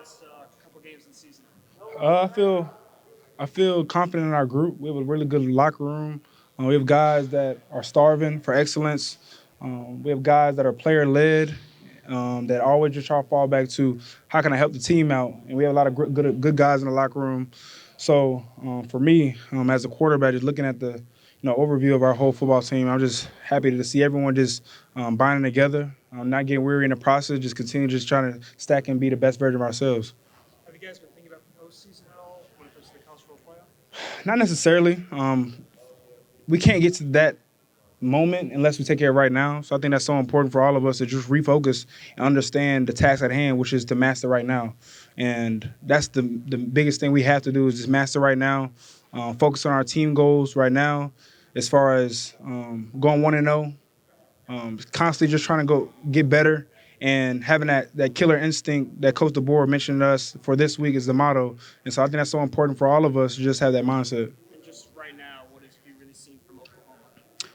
last couple games in the season? I feel confident in our group. We have a really good locker room. We have guys that are starving for excellence. We have guys that are player led. That always just try to fall back to how can I help the team out, and we have a lot of good guys in the locker room. So for me, as a quarterback, just looking at the overview of our whole football team, I'm just happy to see everyone just binding together, not getting weary in the process, just continue just trying to stack and be the best version of ourselves. Have you guys been thinking about the postseason at all when it comes to the college football playoff? Not necessarily. We can't get to that moment unless we take care of right now. So I think that's so important for all of us to just refocus and understand the task at hand, which is to master right now. And that's the biggest thing we have to do is just master right now, focus on our team goals right now, as far as going 1-0, constantly just trying to go get better and having that killer instinct that Coach DeBoer mentioned to us for this week is the motto. And so I think that's so important for all of us to just have that mindset. And just right now, what have you really seen from Oklahoma?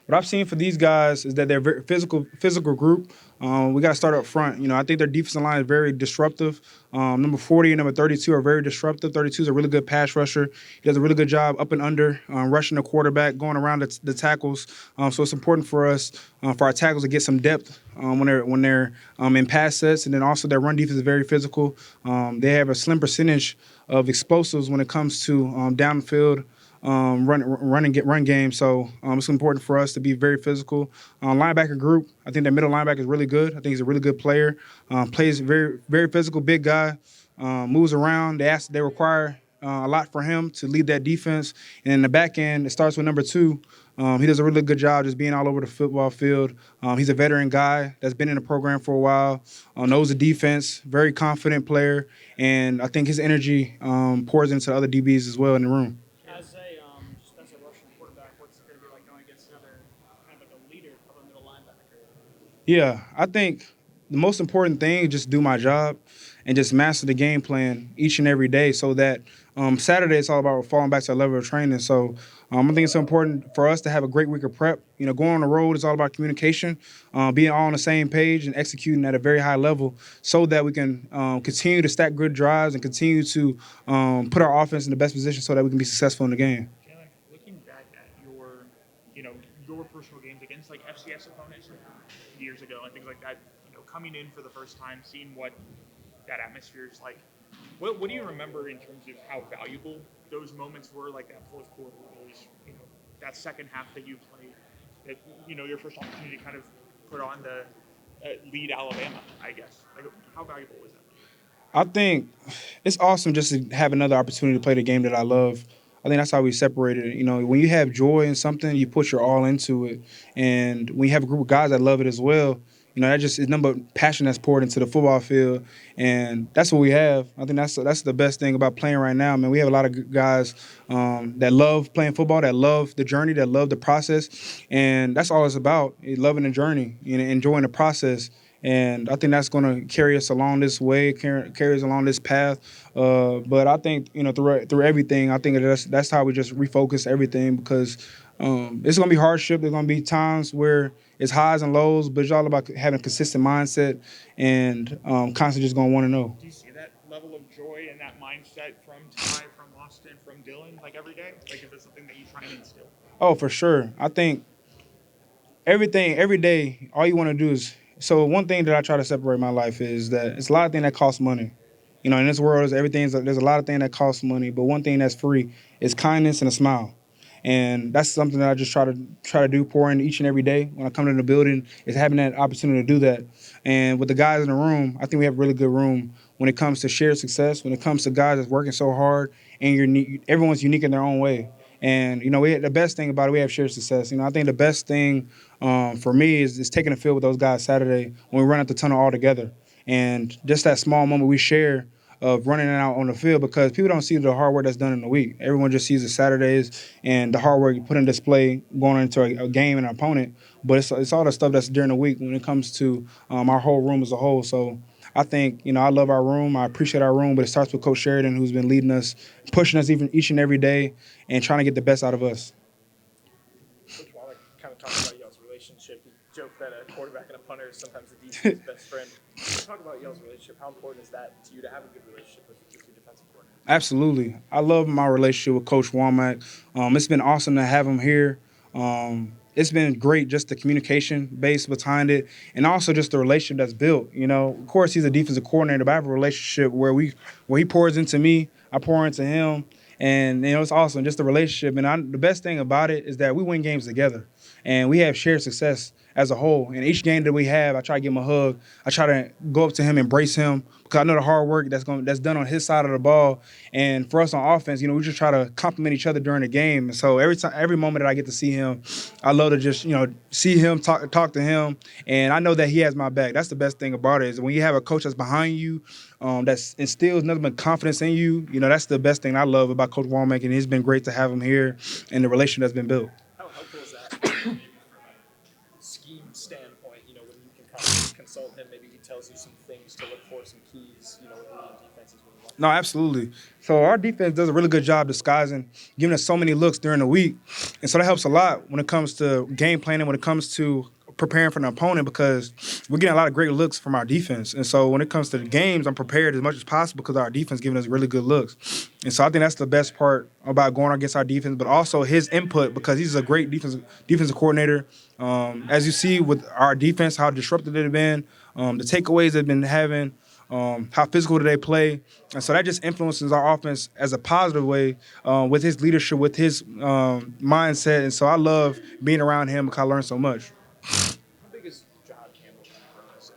What I've seen for these guys is that they're a very physical group. We got to start up front. I think their defensive line is very disruptive. Number 40 and number 32 are very disruptive. 32 is a really good pass rusher. He does a really good job up and under, rushing the quarterback, going around the tackles. So it's important for us, for our tackles, to get some depth when they're in pass sets, and then also their run defense is very physical. They have a slim percentage of explosives when it comes to downfield run game. So it's important for us to be very physical. Linebacker group, I think that middle linebacker is really good. I think he's a really good player. Plays very physical, big guy. Moves around. They require a lot for him to lead that defense. And in the back end, it starts with number 2. He does a really good job just being all over the football field. He's a veteran guy that's been in the program for a while, knows the defense, very confident player, and I think his energy pours into the other DBs as well in the room. As a Russian quarterback, what's it going to be like going against another kind of like a leader of a middle linebacker? Yeah, I think the most important thing is just do my job and just master the game plan each and every day so that Saturday it's all about falling back to a level of training. So I think it's so important for us to have a great week of prep. Going on the road is all about communication, being all on the same page and executing at a very high level so that we can continue to stack good drives and continue to put our offense in the best position so that we can be successful in the game. Jalen, looking back at you know, your personal games against like FCS opponents like, years ago and things like that, coming in for the first time, seeing what that atmosphere is like. What do you remember in terms of how valuable those moments were, like that fourth quarter, those, that second half that you played, that, your first opportunity to kind of put on the lead Alabama, I guess. Like, how valuable was that? I think it's awesome just to have another opportunity to play the game that I love. I think that's how we separated it. When you have joy in something, you put your all into it. And when you have a group of guys that love it as well, that just is number passion that's poured into the football field. And that's what we have. I think that's the best thing about playing right now, man. We have a lot of good guys that love playing football, that love the journey, that love the process. And that's all it's about, loving the journey and enjoying the process. And I think that's going to carry us along this way, carry us along this path. But I think through everything, I think that's how we just refocus everything because it's going to be hardship. There's going to be times where it's highs and lows, but it's all about having a consistent mindset and constantly just going to want to know. Do you see that level of joy and that mindset from Ty, from Austin, from Dylan, like every day? Like, is that something that you try and instill? Oh, for sure. I think everything every day, all you want to do is. So one thing that I try to separate my life is that it's a lot of things that cost money. In this world, there's a lot of things that cost money, but one thing that's free is kindness and a smile. And that's something that I just try to do, pour in each and every day when I come to the building, is having that opportunity to do that. And with the guys in the room, I think we have a really good room when it comes to shared success, when it comes to guys that's working so hard, and everyone's unique in their own way. And the best thing about it, we have shared success. I think the best thing for me is taking the field with those guys Saturday when we run out the tunnel all together, and just that small moment we share of running out on the field because people don't see the hard work that's done in the week. Everyone just sees the Saturdays and the hard work you put in display going into a game and an opponent. But it's all the stuff that's during the week when it comes to our whole room as a whole. So I think, I love our room. I appreciate our room, but it starts with Coach Sheridan, who's been leading us, pushing us even each and every day and trying to get the best out of us. Coach Wallach kind of talked about y'all's relationship. He joked that a quarterback and a punter is sometimes the defense's best friend. Can you talk about y'all's relationship? How important is that to you to have a good relationship with your defensive coordinator? Absolutely. I love my relationship with Coach Womack. It's been awesome to have him here. It's been great just the communication base behind it and also just the relationship that's built. You know, of course he's a defensive coordinator, but I have a relationship where he pours into me, I pour into him. And it's awesome, just the relationship. And the best thing about it is that we win games together, and we have shared success as a whole. And each game that we have, I try to give him a hug. I try to go up to him, embrace him, because I know the hard work that's done on his side of the ball. And for us on offense, we just try to compliment each other during the game. And so every moment that I get to see him, I love to just see him, talk to him, and I know that he has my back. That's the best thing about it is when you have a coach that's behind you, that instills nothing but confidence in you. That's the best thing I love about Coach Womack, and it's been great to have him here and the relation that's been built. How helpful is that maybe from a scheme standpoint, when you can kind of consult him, maybe he tells you some things to look for, some keys, with leading defenses when you want. No, absolutely. So our defense does a really good job disguising, giving us so many looks during the week. And so that helps a lot when it comes to game planning, when it comes to preparing for an opponent, because we're getting a lot of great looks from our defense. And so when it comes to the games, I'm prepared as much as possible because our defense giving us really good looks. And so I think that's the best part about going against our defense, but also his input because he's a great defensive coordinator. As you see with our defense, how disruptive they've been, the takeaways they've been having, how physical do they play. And so that just influences our offense as a positive way with his leadership, with his mindset. And so I love being around him because I learned so much. How big is John Campbell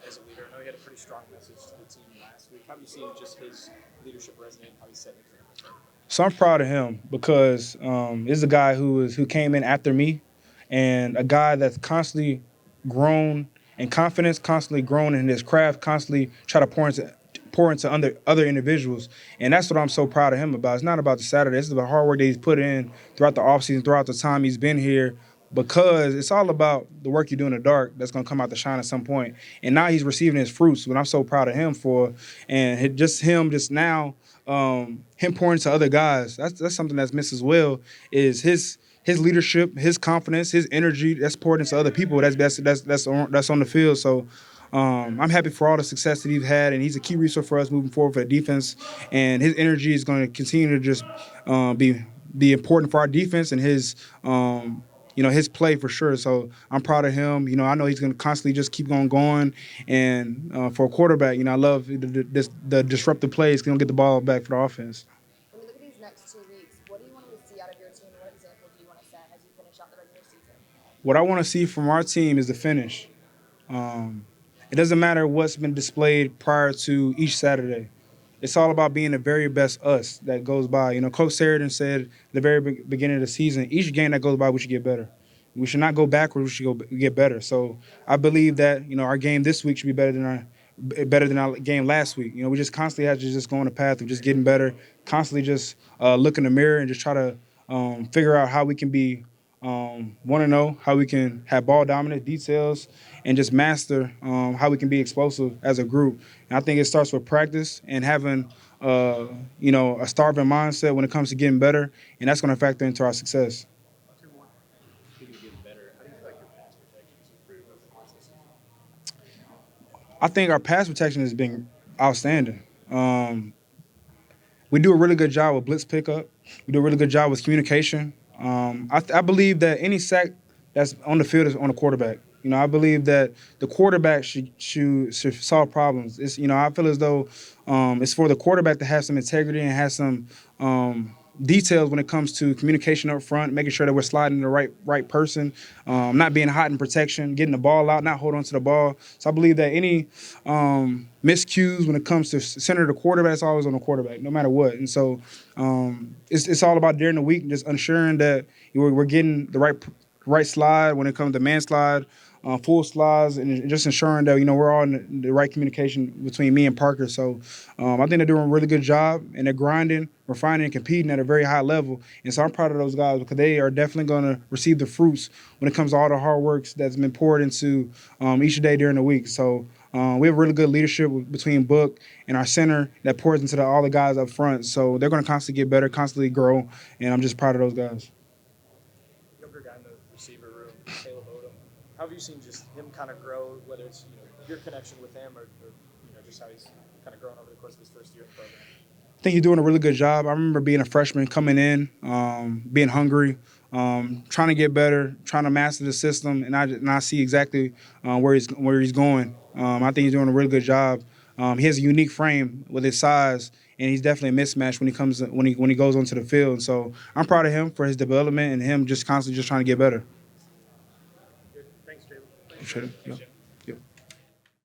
as a leader? I know he had a pretty strong message to the team last week. How have you seen just his leadership resonate and how he's setting examples? So I'm proud of him because this is a guy who came in after me, and a guy that's constantly grown in confidence, constantly grown in his craft, constantly try to pour into other individuals. And that's what I'm so proud of him about. It's not about the Saturday. It's about the hard work that he's put in throughout the offseason, throughout the time he's been here, because it's all about the work you do in the dark that's going to come out to shine at some point. And now he's receiving his fruits, what I'm so proud of him for. And just now, him pouring into other guys, that's something that's missed as well, is his leadership, his confidence, his energy that's poured into other people that's on the field. So I'm happy for all the success that he's had, and he's a key resource for us moving forward for the defense. And his energy is going to continue to just be important for our defense and his play for sure. So I'm proud of him. I know he's going to constantly just keep on going. And for a quarterback, I love the disruptive plays. He's going to get the ball back for the offense. When you look at these next 2 weeks, what do you want to see out of your team? What example do you want to set as you finish out the regular season? What I want to see from our team is the finish. It doesn't matter what's been displayed prior to each Saturday. It's all about being the very best us that goes by. Coach Sheridan said at the very beginning of the season, each game that goes by, we should get better. We should not go backwards. We should get better. So I believe that our game this week should be better than our game last week. We just constantly have to just go on the path of just getting better, constantly just look in the mirror and just try to figure out how we can be 1-0, how we can have ball dominant details, and just master how we can be explosive as a group. And I think it starts with practice and having a starving mindset when it comes to getting better, and that's going to factor into our success. Speaking of getting better, how do you feel like your pass protection has improved over the course of the season? I think our pass protection has been outstanding. We do a really good job with blitz pickup. We do a really good job with communication. I believe that any sack that's on the field is on the quarterback. I believe that the quarterback should solve problems. I feel as though it's for the quarterback to have some integrity and have some details when it comes to communication up front, making sure that we're sliding the right person, not being hot in protection, getting the ball out, not holding on to the ball. So I believe that any miscues when it comes to center the quarterback, it's always on the quarterback, no matter what. And so it's all about during the week just ensuring that we're getting the right slide when it comes to man slide, full slides, and just ensuring that we're all in the right communication between me and Parker. So I think they're doing a really good job, and they're grinding, refining, and competing at a very high level. And so I'm proud of those guys because they are definitely going to receive the fruits when it comes to all the hard work that's been poured into each day during the week. So we have really good leadership between Book and our center that pours into all the guys up front. So they're going to constantly get better, constantly grow, and I'm just proud of those guys. Younger guy in the receiver room, Caleb Odom. How have you seen just him kind of grow, whether it's your connection with him or just how he's kind of grown over the course of his first year in the program? I think he's doing a really good job. I remember being a freshman, coming in, being hungry, trying to get better, trying to master the system, and I see exactly where he's going. I think he's doing a really good job. He has a unique frame with his size, and he's definitely a mismatch when he goes onto the field. And so I'm proud of him for his development and him just constantly just trying to get better. Good. Thanks, Jalen. Sure. Yeah.